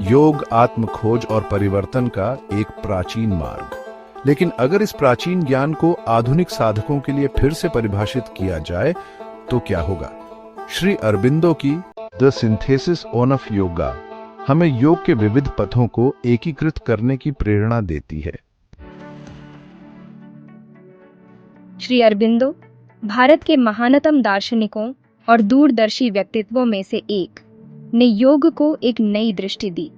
योग आत्म खोज और परिवर्तन का एक प्राचीन मार्ग। लेकिन अगर इस प्राचीन ज्ञान को आधुनिक साधकों के लिए फिर से परिभाषित किया जाए तो क्या होगा? श्री अरबिंदो की द सिंथेसिस ऑफ योगा हमें योग के विविध पथों को एकीकृत करने की प्रेरणा देती है। श्री अरबिंदो भारत के महानतम दार्शनिकों और दूरदर्शी व्यक्तित्वों में से एक ने योग को एक नई दृष्टि दी।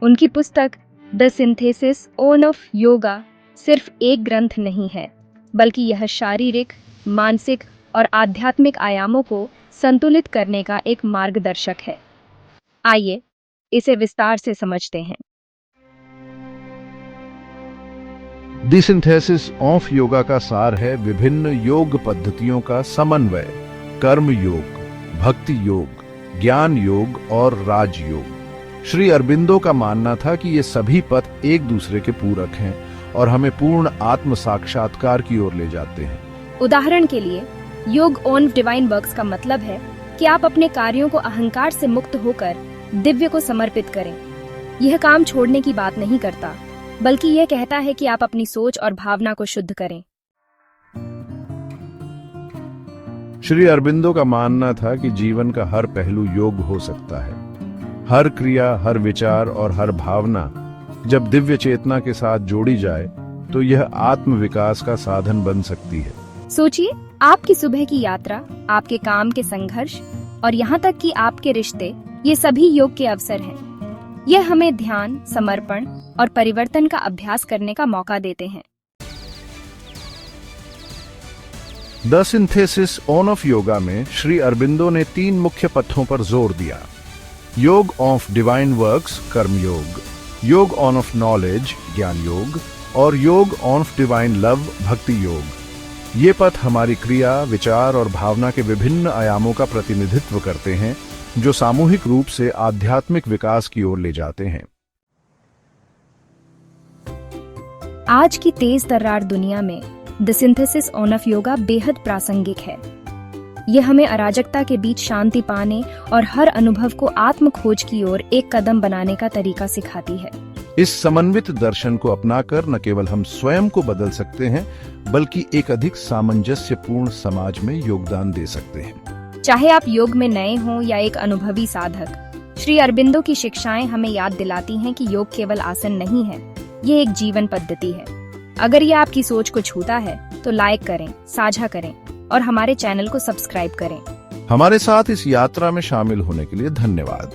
उनकी पुस्तक द सिंथेसिस ऑफ योगा सिर्फ एक ग्रंथ नहीं है, बल्कि यह शारीरिक, मानसिक और आध्यात्मिक आयामों को संतुलित करने का एक मार्गदर्शक है। आइए इसे विस्तार से समझते हैं। द सिंथेसिस ऑफ योगा का सार है विभिन्न योग पद्धतियों का समन्वय, कर्म योग, भक्ति योग, ज्ञान योग और राजयोग। श्री अरबिंदो का मानना था कि ये सभी पथ एक दूसरे के पूरक हैं और हमें पूर्ण आत्म साक्षात्कार की ओर ले जाते हैं। उदाहरण के लिए, योग ऑन डिवाइन वर्क्स का मतलब है कि आप अपने कार्यों को अहंकार से मुक्त होकर दिव्य को समर्पित करें। यह काम छोड़ने की बात नहीं करता, बल्कि यह कहता है कि आप अपनी सोच और भावना को शुद्ध करें। श्री अरबिंदो का मानना था कि जीवन का हर पहलू योग हो सकता है। हर क्रिया, हर विचार और हर भावना जब दिव्य चेतना के साथ जोड़ी जाए तो यह आत्म विकास का साधन बन सकती है। सोचिए, आपकी सुबह की यात्रा, आपके काम के संघर्ष और यहाँ तक कि आपके रिश्ते, ये सभी योग के अवसर हैं। यह हमें ध्यान, समर्पण और परिवर्तन का अभ्यास करने का मौका देते हैं। द सिंथेसिस ऑफ योगा में श्री अरबिंदो ने 3 मुख्य पथों पर जोर दिया: योग ऑफ डिवाइन वर्क्स, कर्म योग, योग ऑफ नॉलेज, ज्ञान योग, और योग ऑफ डिवाइन लव, भक्ति योग। ये पथ हमारी क्रिया, विचार और भावना के विभिन्न आयामों का प्रतिनिधित्व करते हैं, जो सामूहिक रूप से आध्यात्मिक विकास की ओर ले जाते हैं। आज की तेज तर्रार दुनिया में द सिंथेसिस ऑफ योगा बेहद प्रासंगिक है। यह हमें अराजकता के बीच शांति पाने और हर अनुभव को आत्म खोज की ओर एक कदम बनाने का तरीका सिखाती है। इस समन्वित दर्शन को अपनाकर न केवल हम स्वयं को बदल सकते हैं, बल्कि एक अधिक सामंजस्यपूर्ण समाज में योगदान दे सकते हैं। चाहे आप योग में नए हों या एक अनुभवी साधक, श्री अरबिंदो की शिक्षाएं हमें याद दिलाती हैं कि योग केवल आसन नहीं है, ये एक जीवन पद्धति है। अगर ये आपकी सोच को छूता है तो लाइक करें, साझा करें और हमारे चैनल को सब्सक्राइब करें। हमारे साथ इस यात्रा में शामिल होने के लिए धन्यवाद।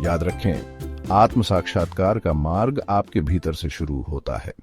याद रखें, आत्म साक्षात्कार का मार्ग आपके भीतर से शुरू होता है।